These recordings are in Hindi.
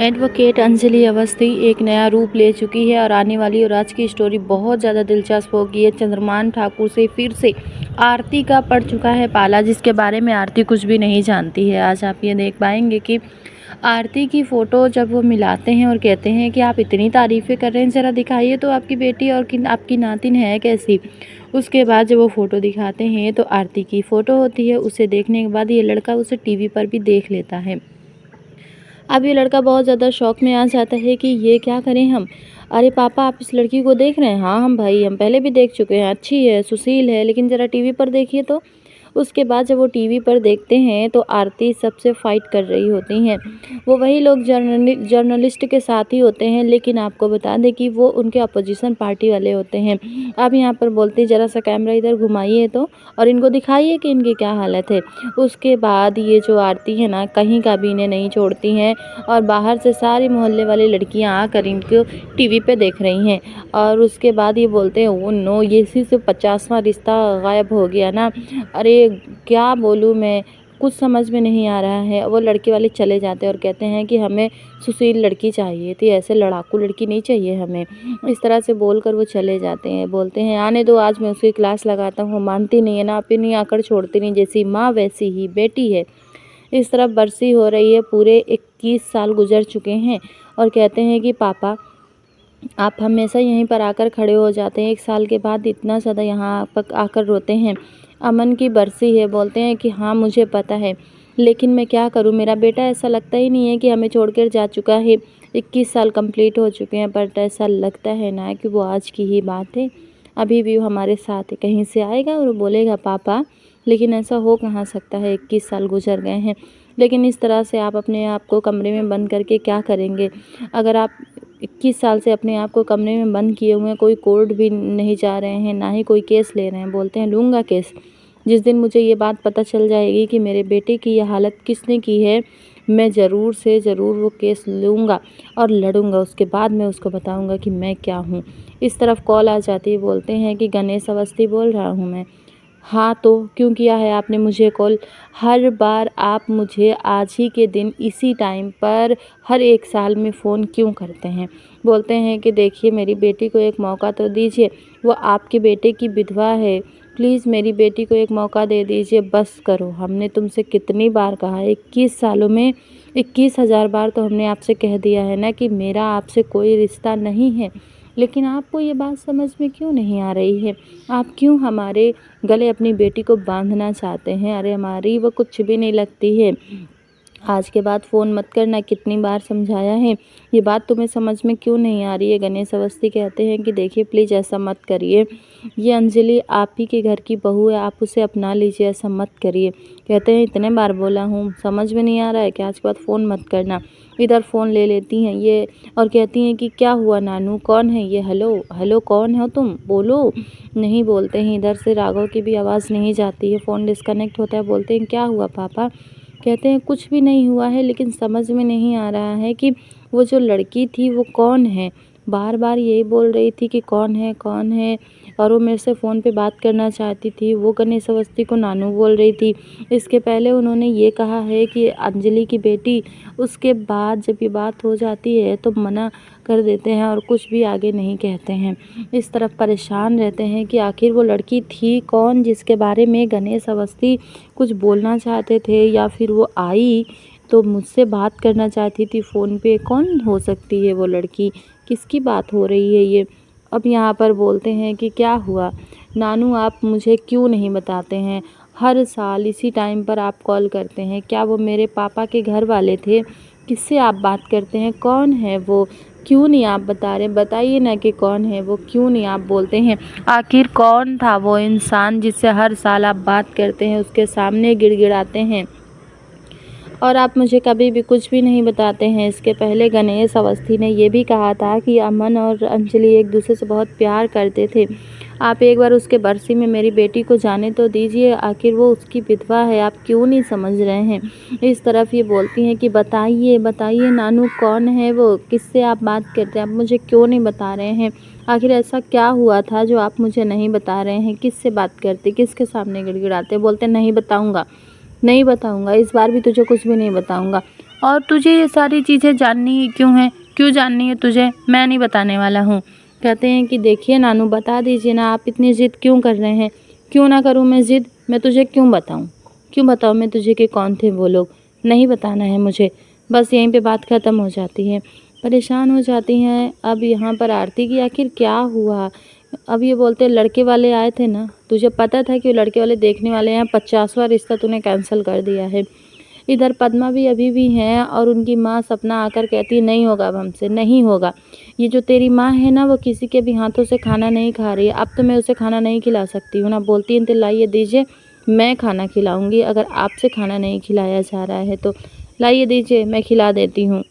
एडवोकेट अंजलि अवस्थी एक नया रूप ले चुकी है और आने वाली और आज की स्टोरी बहुत ज़्यादा दिलचस्प होगी। चंद्रमान ठाकुर से फिर से आरती का पड़ चुका है पाला, जिसके बारे में आरती कुछ भी नहीं जानती है। आज आप ये देख पाएंगे कि आरती की फ़ोटो जब वो मिलाते हैं और कहते हैं कि आप इतनी तारीफ़ें कर रहे हैं, ज़रा दिखाइए तो आपकी बेटी और आपकी नातिन है कैसी। उसके बाद जब वो फ़ोटो दिखाते हैं तो आरती की फ़ोटो होती है। उसे देखने के बाद ये लड़का उसे टीवी पर भी देख लेता है। अब ये लड़का बहुत ज़्यादा शॉक में आ जाता है कि ये क्या करें हम। अरे पापा, आप इस लड़की को देख रहे हैं? हाँ हम भाई, हम पहले भी देख चुके हैं, अच्छी है, सुशील है, लेकिन ज़रा टीवी पर देखिए तो। उसके बाद जब वो टीवी पर देखते हैं तो आरती सबसे फाइट कर रही होती हैं। वो वही लोग जर्नलिस्ट के साथ ही होते हैं, लेकिन आपको बता दें कि वो उनके अपोजिशन पार्टी वाले होते हैं। अब यहाँ पर बोलते ज़रा सा कैमरा इधर घुमाइए तो, और इनको दिखाइए कि इनकी क्या हालत है। उसके बाद ये जो आरती है ना, कहीं का भी इन्हें नहीं छोड़ती हैं और बाहर से सारी मोहल्ले वाली लड़कियां आकर इनको टीवी पे देख रही हैं। और उसके बाद ये बोलते हैं, ओ नो, ये इसी से 50वां रिश्ता गायब हो गया ना। अरे क्या बोलूँ मैं, कुछ समझ में नहीं आ रहा है। वो लड़के वाले चले जाते हैं और कहते हैं कि हमें सुशील लड़की चाहिए थी, ऐसे लड़ाकू लड़की नहीं चाहिए हमें। इस तरह से बोलकर वो चले जाते हैं। बोलते हैं आने दो, आज मैं उसकी क्लास लगाता हूँ। मानती नहीं है ना, अपनी आकड़ छोड़ती नहीं, जैसी माँ वैसी ही बेटी है। इस तरफ बरसी हो रही है। पूरे 21 साल गुजर चुके हैं और कहते हैं कि पापा, आप हमेशा यहीं पर आकर खड़े हो जाते हैं, 1 साल के बाद इतना ज़्यादा यहाँ पर आकर रोते हैं। अमन की बरसी है। बोलते हैं कि हाँ मुझे पता है, लेकिन मैं क्या करूँ, मेरा बेटा ऐसा लगता ही नहीं है कि हमें छोड़कर जा चुका है। 21 साल कंप्लीट हो चुके हैं, बट ऐसा लगता है ना कि वो आज की ही बात है। अभी भी वो हमारे साथ है। कहीं से आएगा और बोलेगा पापा, लेकिन ऐसा हो कहाँ सकता है, 21 साल गुजर गए हैं। लेकिन इस तरह से आप अपने आप को कमरे में बंद करके क्या करेंगे? अगर आप 21 साल से अपने आप को कमरे में बंद किए हुए हैं, कोई कोर्ट भी नहीं जा रहे हैं, ना ही कोई केस ले रहे हैं। बोलते हैं लूँगा केस। जिस दिन मुझे ये बात पता चल जाएगी कि मेरे बेटे की ये हालत किसने की है, मैं ज़रूर से ज़रूर वो केस लूँगा और लड़ूंगा। उसके बाद मैं उसको बताऊँगा कि मैं क्या हूँ। इस तरफ कॉल आ जाती है। बोलते हैं कि गणेश अवस्थी बोल रहा हूँ मैं। हाँ, तो क्यों किया है आपने मुझे कॉल? हर बार आप मुझे आज ही के दिन इसी टाइम पर हर 1 साल में फ़ोन क्यों करते हैं? बोलते हैं कि देखिए, मेरी बेटी को एक मौका तो दीजिए, वो आपके बेटे की विधवा है, प्लीज़ मेरी बेटी को एक मौका दे दीजिए, बस करो। हमने तुमसे कितनी बार कहा है, 21 सालों में 21,000 बार तो हमने आपसे कह दिया है ना कि मेरा आपसे कोई रिश्ता नहीं है, लेकिन आपको ये बात समझ में क्यों नहीं आ रही है? आप क्यों हमारे गले अपनी बेटी को बांधना चाहते हैं? अरे हमारी वो कुछ भी नहीं लगती है। आज के बाद फ़ोन मत करना, कितनी बार समझाया है, ये बात तुम्हें समझ में क्यों नहीं आ रही है? गणेश अवस्थी कहते हैं कि देखिए प्लीज़ ऐसा मत करिए, ये अंजलि आप ही के घर की बहू है, आप उसे अपना लीजिए, ऐसा मत करिए। कहते हैं इतने बार बोला हूँ, समझ में नहीं आ रहा है कि आज के बाद फ़ोन मत करना। इधर फ़ोन ले लेती हैं ये और कहती हैं कि क्या हुआ नानू, कौन है ये? हेलो हेलो, कौन हो तुम, बोलो। नहीं बोलते हैं। इधर से राघव की भी आवाज़ नहीं जाती है। फ़ोन डिस्कनेक्ट होता है। बोलते हैं क्या हुआ पापा? कहते हैं कुछ भी नहीं हुआ है, लेकिन समझ में नहीं आ रहा है कि वो जो लड़की थी वो कौन है। बार बार यही बोल रही थी कि कौन है कौन है, और वो मेरे से फ़ोन पे बात करना चाहती थी। वो गणेश अवस्थी को नानू बोल रही थी। इसके पहले उन्होंने ये कहा है कि अंजलि की बेटी, उसके बाद जब ये बात हो जाती है तो मना कर देते हैं और कुछ भी आगे नहीं कहते हैं। इस तरफ परेशान रहते हैं कि आखिर वो लड़की थी कौन जिसके बारे में गणेश अवस्थी कुछ बोलना चाहते थे, या फिर वो आई तो मुझसे बात करना चाहती थी फ़ोन पे। कौन हो सकती है वो लड़की? किसकी बात हो रही है ये? अब यहाँ पर बोलते हैं कि क्या हुआ नानू, आप मुझे क्यों नहीं बताते हैं? हर साल इसी टाइम पर आप कॉल करते हैं। क्या वो मेरे पापा के घर वाले थे? किससे आप बात करते हैं? कौन है वो? क्यों नहीं आप बता रहे? बताइए ना कि कौन है वो, क्यों नहीं आप बोलते हैं? आखिर कौन था वो इंसान जिससे हर साल आप बात करते हैं, उसके सामने गिड़गिड़ाते हैं और आप मुझे कभी भी कुछ भी नहीं बताते हैं? इसके पहले गणेश अवस्थी ने यह भी कहा था कि अमन और अंजलि एक दूसरे से बहुत प्यार करते थे। आप एक बार उसके बरसी में मेरी बेटी को जाने तो दीजिए, आखिर वो उसकी विधवा है। आप क्यों नहीं समझ रहे हैं? इस तरफ ये बोलती हैं कि बताइए बताइए नानू, कौन है वो, किससे आप बात करते हैं? आप मुझे क्यों नहीं बता रहे हैं? आखिर ऐसा क्या हुआ था जो आप मुझे नहीं बता रहे हैं? किससे बात करते, किसके सामने गिड़गिड़ाते? बोलते नहीं बताऊँगा, नहीं बताऊँगा, इस बार भी तुझे कुछ भी नहीं बताऊँगा। और तुझे ये सारी चीज़ें जाननी ही क्यों है, क्यों जाननी है तुझे, मैं नहीं बताने वाला हूँ। कहते हैं कि देखिए नानू बता दीजिए ना, आप इतनी ज़िद क्यों कर रहे हैं। क्यों ना करूँ मैं ज़िद, मैं तुझे क्यों बताऊँ मैं तुझे कि कौन थे वो लोग, नहीं बताना है मुझे। बस यहीं पे बात ख़त्म हो जाती है। परेशान हो जाती हैं अब यहाँ पर आरती की आखिर क्या हुआ। अब ये बोलते लड़के वाले आए थे ना, तुझे पता था कि वो लड़के वाले देखने वाले हैं, 50वां रिश्ता तूने कैंसिल कर दिया है। इधर पद्मा भी अभी भी हैं और उनकी माँ सपना आकर कहती है नहीं होगा अब हमसे, नहीं होगा। ये जो तेरी माँ है ना वो किसी के भी हाथों से खाना नहीं खा रही है, अब तो मैं उसे खाना नहीं खिला सकती हूँ ना। बोलती है तो लाइए दीजिए, मैं खाना खिलाऊंगी, अगर आपसे खाना नहीं खिलाया जा रहा है तो लाइए दीजिए मैं खिला देती हूँ।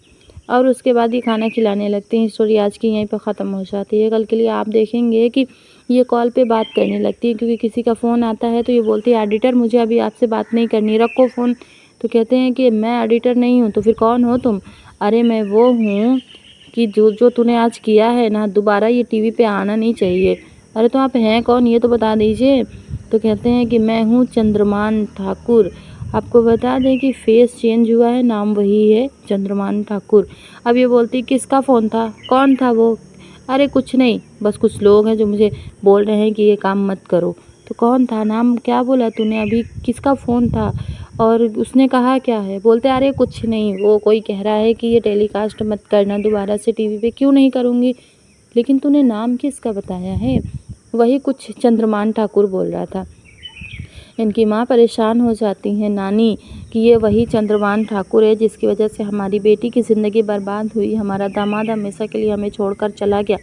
और उसके बाद ये खाना खिलाने लगती हैं। स्टोरी आज की यहीं पर ख़त्म हो जाती है। कल के लिए आप देखेंगे कि ये कॉल पे बात करने लगती है, क्योंकि किसी का फ़ोन आता है तो ये बोलती है एडिटर मुझे अभी आपसे बात नहीं करनी, रखो फ़ोन। तो कहते हैं कि मैं एडिटर नहीं हूँ, तो फिर कौन हो तुम। अरे मैं वो हूँ कि जो जो तूने आज किया है ना, दोबारा ये टीवी पे आना नहीं चाहिए। अरे तो आप हैं कौन, ये तो बता दीजिए। तो कहते हैं कि मैं हूँ चंद्रमान ठाकुर। आपको बता दें कि फेस चेंज हुआ है, नाम वही है चंद्रमान ठाकुर। अब ये बोलती किसका फ़ोन था, कौन था वो। अरे कुछ नहीं, बस कुछ लोग हैं जो मुझे बोल रहे हैं कि ये काम मत करो। तो कौन था, नाम क्या बोला तूने अभी, किसका फ़ोन था और उसने कहा क्या है। बोलते अरे कुछ नहीं, वो कोई कह रहा है कि ये टेलीकास्ट मत करना दोबारा से टीवी पे। क्यों नहीं करूँगी, लेकिन तूने नाम किसका बताया है। वही कुछ चंद्रमान ठाकुर बोल रहा था। इनकी माँ परेशान हो जाती हैं नानी कि ये वही चंद्रमान ठाकुर है जिसकी वजह से हमारी बेटी की ज़िंदगी बर्बाद हुई, हमारा दामाद हमेशा के लिए हमें छोड़कर चला गया।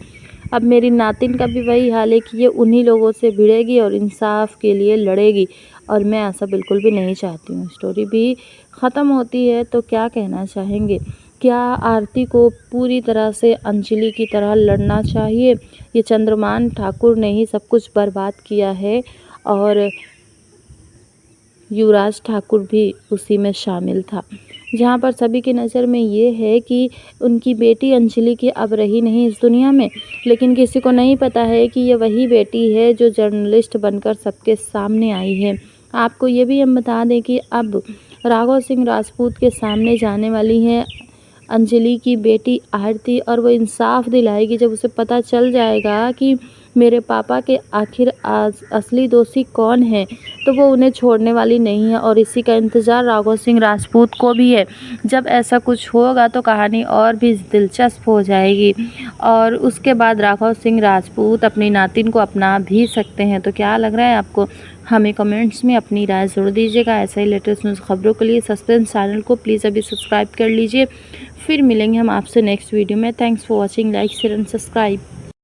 अब मेरी नातिन का भी वही हाल है कि ये उन्हीं लोगों से भिड़ेगी और इंसाफ के लिए लड़ेगी, और मैं ऐसा बिल्कुल भी नहीं चाहती हूँ। स्टोरी भी ख़त्म होती है तो क्या कहना चाहेंगे, क्या आरती को पूरी तरह से अंजलि की तरह लड़ना चाहिए। ये चंद्रमान ठाकुर ने ही सब कुछ बर्बाद किया है और युवराज ठाकुर भी उसी में शामिल था। जहाँ पर सभी की नज़र में ये है कि उनकी बेटी अंजलि की अब रही नहीं इस दुनिया में, लेकिन किसी को नहीं पता है कि ये वही बेटी है जो जर्नलिस्ट बनकर सबके सामने आई है। आपको ये भी हम बता दें कि अब राघव सिंह राजपूत के सामने जाने वाली है अंजलि की बेटी आरती, और वो इंसाफ दिलाएगी जब उसे पता चल जाएगा कि मेरे पापा के आखिर असली दोषी कौन है, तो वो उन्हें छोड़ने वाली नहीं है। और इसी का इंतज़ार राघव सिंह राजपूत को भी है। जब ऐसा कुछ होगा तो कहानी और भी दिलचस्प हो जाएगी और उसके बाद राघव सिंह राजपूत अपनी नातिन को अपना भी सकते हैं। तो क्या लग रहा है आपको, हमें कमेंट्स में अपनी राय ज़रूर दीजिएगा। ऐसा ही लेटेस्ट न्यूज़ खबरों के लिए सस्पेंस चैनल को प्लीज़ अभी सब्सक्राइब कर लीजिए। फिर मिलेंगे हम आपसे नेक्स्ट वीडियो में। Thanks for watching, like share and subscribe.